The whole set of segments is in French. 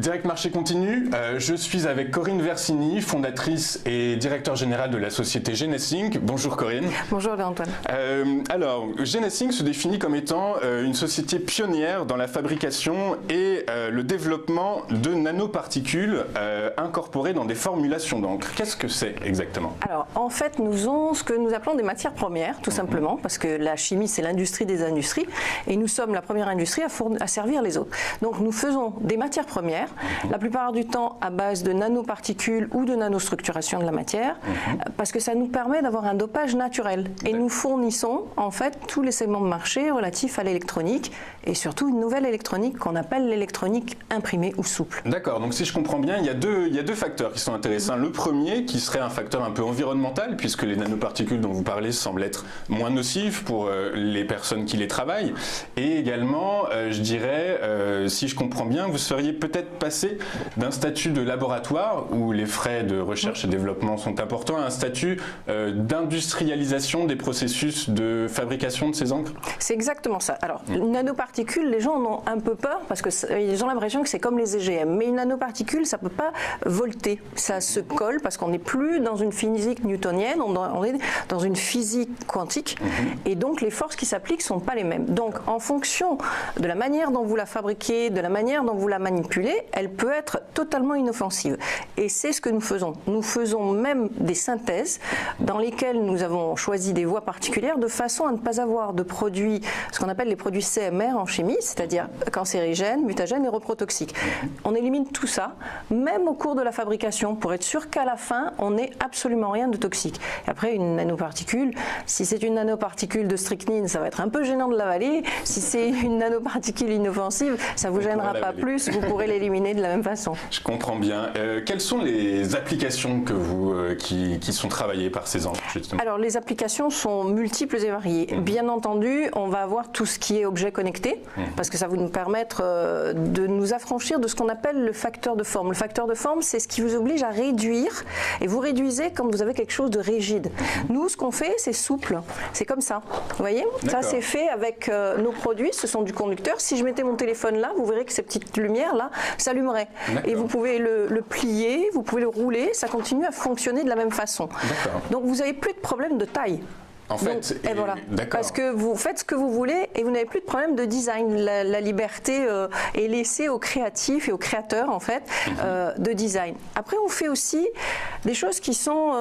Direct Marché continue, je suis avec Corinne Versini, fondatrice et directeur général de la société Genesync. Bonjour Corinne. Bonjour Antoine. Alors, Genesync se définit comme étant une société pionnière dans la fabrication et le développement de nanoparticules incorporées dans des formulations d'encre. Qu'est-ce que c'est exactement? Alors, en fait, nous avons ce que nous appelons des matières premières, tout simplement, parce que la chimie, c'est l'industrie des industries, et nous sommes la première industrie à servir les autres. Donc, nous faisons des matières premières, la plupart du temps à base de nanoparticules ou de nanostructuration de la matière, parce que ça nous permet d'avoir un dopage naturel. Et nous fournissons en fait tous les segments de marché relatifs à l'électronique et surtout une nouvelle électronique qu'on appelle l'électronique imprimée ou souple. D'accord, donc si je comprends bien, il y a deux facteurs qui sont intéressants. Le premier qui serait un facteur un peu environnemental, puisque les nanoparticules dont vous parlez semblent être moins nocives pour les personnes qui les travaillent. Et également, je dirais, si je comprends bien, vous seriez peut-être passé d'un statut de laboratoire où les frais de recherche et développement sont importants à un statut d'industrialisation des processus de fabrication de ces encres. C'est exactement ça. Alors, une nanoparticule, les gens en ont un peu peur parce qu'ils ont l'impression que c'est comme les EGM. Mais une nanoparticule, ça ne peut pas volter. Ça se colle parce qu'on n'est plus dans une physique newtonienne, on est dans une physique quantique. Et donc, les forces qui s'appliquent ne sont pas les mêmes. Donc, en fonction de la manière dont vous la fabriquez, de la manière dont vous la manipulez, elle peut être totalement inoffensive. Et c'est ce que nous faisons. Nous faisons même des synthèses dans lesquelles nous avons choisi des voies particulières de façon à ne pas avoir de produits, ce qu'on appelle les produits CMR en chimie, c'est-à-dire cancérigènes, mutagènes et reprotoxiques. On élimine tout ça, même au cours de la fabrication, pour être sûr qu'à la fin, on n'ait absolument rien de toxique. Et après, une nanoparticule, si c'est une nanoparticule de strychnine, ça va être un peu gênant de l'avaler. Si c'est une nanoparticule inoffensive, ça ne vous gênera pas plus, vous pourrez l'éliminer de la même façon. Je comprends bien. Quelles sont les applications que qui sont travaillées par ces encres, justement? Alors, les applications sont multiples et variées. Bien entendu, on va avoir tout ce qui est objet connecté, parce que ça va nous permettre de nous affranchir de ce qu'on appelle le facteur de forme. Le facteur de forme, c'est ce qui vous oblige à réduire, et vous réduisez quand vous avez quelque chose de rigide. Nous, ce qu'on fait, c'est souple. C'est comme ça. Vous voyez? Ça, c'est fait avec nos produits. Ce sont du conducteur. Si je mettais mon téléphone là, vous verrez que ces petites lumières-là s'allumeraient. Et vous pouvez le plier, vous pouvez le rouler, ça continue à fonctionner de la même façon. Donc, vous n'avez plus de problème de taille. En fait, et voilà. Parce que vous faites ce que vous voulez et vous n'avez plus de problème de design. La liberté est laissée aux créatifs et aux créateurs en fait de design. Après, on fait aussi des choses qui sont,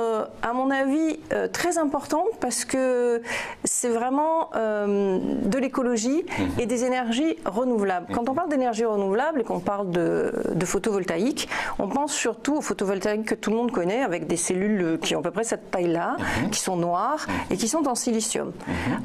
à mon avis, très importantes parce que c'est vraiment de l'écologie et des énergies renouvelables. Quand on parle d'énergie renouvelable et qu'on parle de photovoltaïque, on pense surtout au photovoltaïque que tout le monde connaît avec des cellules qui ont à peu près cette taille-là, qui sont noires et qui sont en silicium.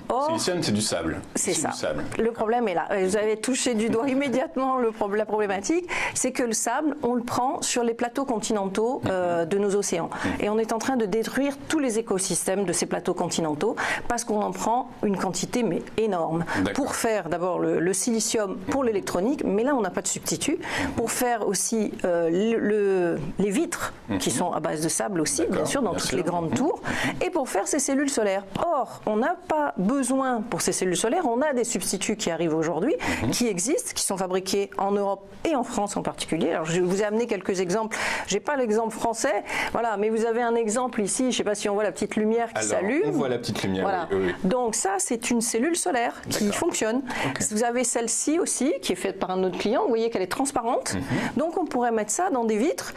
Or, silicium, c'est du sable. C'est ça. Le problème est là. Vous avez touché du doigt immédiatement la problématique, c'est que le sable, on le prend sur les plateaux continentaux de nos océans. Et on est en train de détruire tous les écosystèmes de ces plateaux continentaux parce qu'on en prend une quantité mais énorme. Pour faire d'abord le silicium pour l'électronique, mais là on n'a pas de substitut. Pour faire aussi les vitres qui sont à base de sable aussi, bien sûr, dans toutes les grandes tours. Et pour faire ces cellules solaires. Or, on n'a pas besoin pour ces cellules solaires, on a des substituts qui arrivent aujourd'hui, qui existent, qui sont fabriqués en Europe et en France en particulier. Alors, je vous ai amené quelques exemples. Je n'ai pas l'exemple français, voilà, mais vous avez un exemple ici. Je ne sais pas si on voit la petite lumière qui s'allume. On voit la petite lumière. Voilà. Oui. Donc ça, c'est une cellule solaire qui fonctionne. Vous avez celle-ci aussi, qui est faite par un autre client. Vous voyez qu'elle est transparente. Donc, on pourrait mettre ça dans des vitres.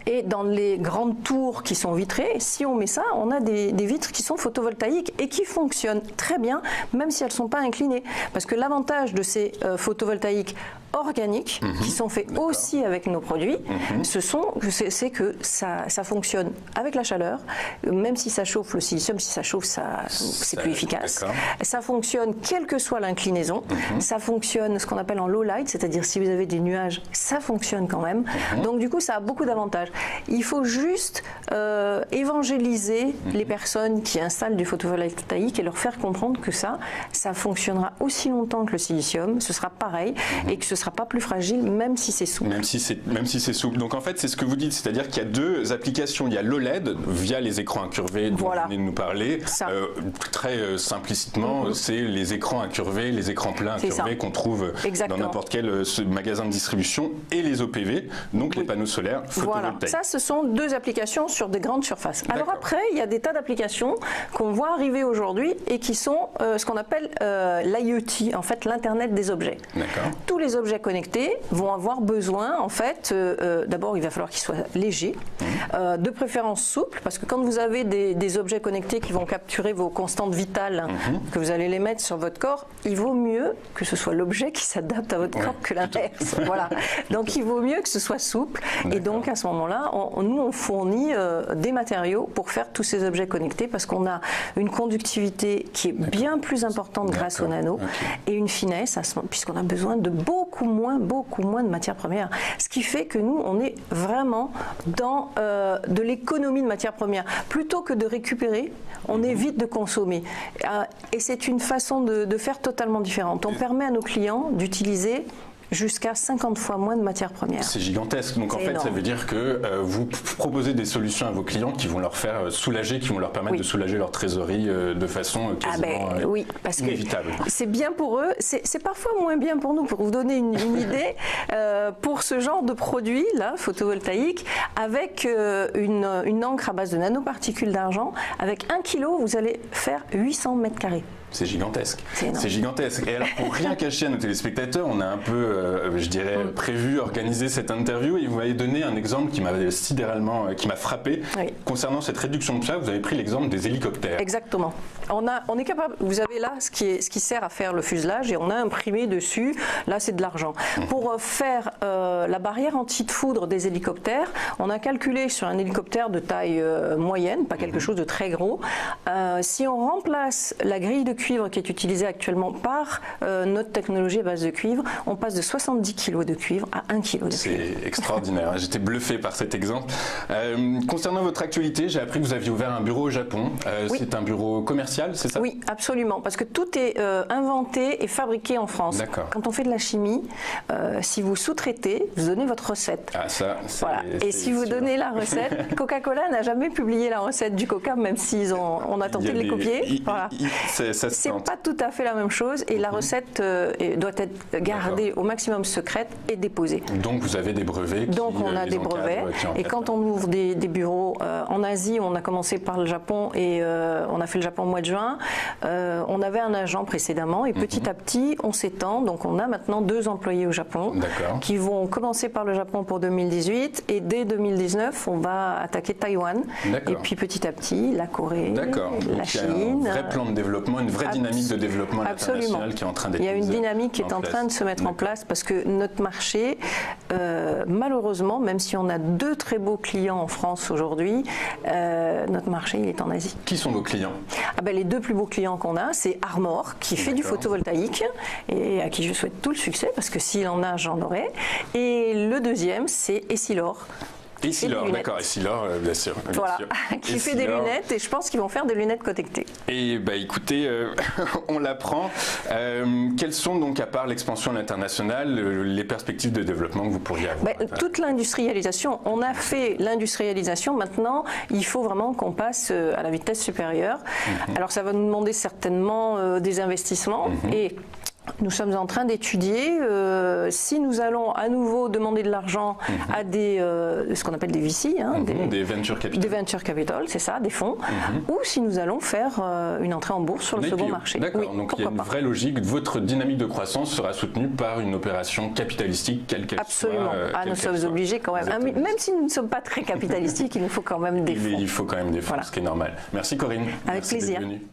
Et dans les grandes tours qui sont vitrées, si on met ça, on a des vitres qui sont photovoltaïques et qui fonctionnent très bien, même si elles ne sont pas inclinées. Parce que l'avantage de ces photovoltaïques organiques, qui sont faits aussi avec nos produits, c'est que ça fonctionne avec la chaleur, même si ça chauffe, le silicium, si ça chauffe, c'est plus efficace. Ça fonctionne quelle que soit l'inclinaison, ça fonctionne ce qu'on appelle en low light, c'est-à-dire si vous avez des nuages, ça fonctionne quand même. Donc du coup, ça a beaucoup d'avantages. Il faut juste évangéliser les personnes qui installent du photovoltaïque et leur faire comprendre que ça fonctionnera aussi longtemps que le silicium, ce sera pareil et que ce sera pas plus fragile, même si c'est souple. Même si c'est souple. Donc en fait, c'est ce que vous dites, c'est-à-dire qu'il y a deux applications. Il y a l'OLED via les écrans incurvés dont vous venez de nous parler. Très simplicitement, c'est les écrans incurvés, les écrans plats incurvés qu'on trouve dans n'importe quel magasin de distribution, et les OPV, donc les panneaux solaires photovoltaïques. Ça, ce sont deux applications sur des grandes surfaces. Alors après, il y a des tas d'applications qu'on voit arriver aujourd'hui et qui sont ce qu'on appelle l'IoT, en fait l'Internet des objets. Tous les objets connectés vont avoir besoin, en fait, d'abord il va falloir qu'ils soient légers, de préférence souples, parce que quand vous avez des objets connectés qui vont capturer vos constantes vitales, que vous allez les mettre sur votre corps, il vaut mieux que ce soit l'objet qui s'adapte à votre corps que l'inverse. Voilà. Donc il vaut mieux que ce soit souple, et donc à ce moment-là, nous on fournit des matériaux pour faire tous ces objets connectés, parce qu'on a une conductivité qui est bien plus importante grâce aux nano, et une finesse, puisqu'on a besoin de beaucoup moins de matières premières. Ce qui fait que nous, on est vraiment dans de l'économie de matières premières. Plutôt que de récupérer, on évite de consommer. Et c'est une façon de faire totalement différente. On permet à nos clients d'utiliser jusqu'à 50 fois moins de matières premières. C'est gigantesque. Donc en fait, ça veut dire que vous proposez des solutions à vos clients qui vont leur faire soulager, qui vont leur permettre de soulager leur trésorerie de façon quasiment inévitable. C'est bien pour eux, c'est parfois moins bien pour nous. Pour vous donner une idée, pour ce genre de produit là, photovoltaïque, avec une encre à base de nanoparticules d'argent, avec 1 kilo, vous allez faire 800 mètres carrés. C'est gigantesque. C'est gigantesque. Et alors, pour rien cacher à nos téléspectateurs, on a un peu, je dirais, prévu, organisé cette interview, et vous m'avez donné un exemple qui m'a sidéralement, qui m'a frappé. Concernant cette réduction de poids, vous avez pris l'exemple des hélicoptères. Exactement. On est capable, vous avez là ce qui sert à faire le fuselage, et on a imprimé dessus, là c'est de l'argent. Pour faire la barrière anti-foudre des hélicoptères, on a calculé sur un hélicoptère de taille moyenne, pas quelque chose de très gros, si on remplace la grille de cuivre qui est utilisée actuellement par notre technologie à base de cuivre, on passe de 70 kg de cuivre à 1 kg de cuivre. C'est extraordinaire, j'étais bluffé par cet exemple. Concernant votre actualité, j'ai appris que vous aviez ouvert un bureau au Japon. C'est un bureau commercial, c'est ça? Oui, absolument, parce que tout est inventé et fabriqué en France. Quand on fait de la chimie, si vous sous-traitez, vous donnez votre recette. Et si vous donnez la recette, Coca-Cola n'a jamais publié la recette du Coca, même si on a tenté de les copier. C'est pas tout à fait la même chose, et la recette doit être gardée au maximum secrète et déposée. Donc vous avez des brevets Donc on a des brevets, et quand on ouvre des bureaux en Asie, on a commencé par le Japon, et on a fait le Japon au mois de juin. On avait un agent précédemment, et petit à petit on s'étend, donc on a maintenant 2 employés au Japon qui vont commencer par le Japon pour 2018, et dès 2019 on va attaquer Taïwan, et puis petit à petit la Corée, la Chine. Il y a un vrai plan de développement, une vraie dynamique de développement international qui est en train d'être. Il y a une dynamique qui est en train de se mettre en place, parce que notre marché, malheureusement, même si on a 2 très beaux clients en France aujourd'hui, notre marché il est en Asie. Qui sont vos clients? Les 2 plus beaux clients qu'on a, c'est Armor, qui fait du photovoltaïque, et à qui je souhaite tout le succès, parce que s'il en a, j'en aurai. Et le deuxième, c'est Essilor. Essilor, d'accord, Essilor, bien sûr. Voilà, qui fait des lunettes, et je pense qu'ils vont faire des lunettes connectées. Et écoutez, on l'apprend. Quelles sont donc, à part l'expansion à l'international, les perspectives de développement que vous pourriez avoir? Toute l'industrialisation, on a fait l'industrialisation, maintenant il faut vraiment qu'on passe à la vitesse supérieure. Alors ça va nous demander certainement des investissements, et nous sommes en train d'étudier si nous allons à nouveau demander de l'argent à ce qu'on appelle des VC, des venture capital. Des venture capital, c'est ça, des fonds, ou si nous allons faire une entrée en bourse sur le second marché. D'accord, donc il y a une vraie logique. Votre dynamique de croissance sera soutenue par une opération capitalistique, quelle qu'elle soit. Absolument. Nous sommes obligés quand même. Même si nous ne sommes pas très capitalistiques, il nous faut quand même des fonds. Il faut quand même des fonds, ce qui est normal. Merci Corinne. Avec plaisir. D'être venue.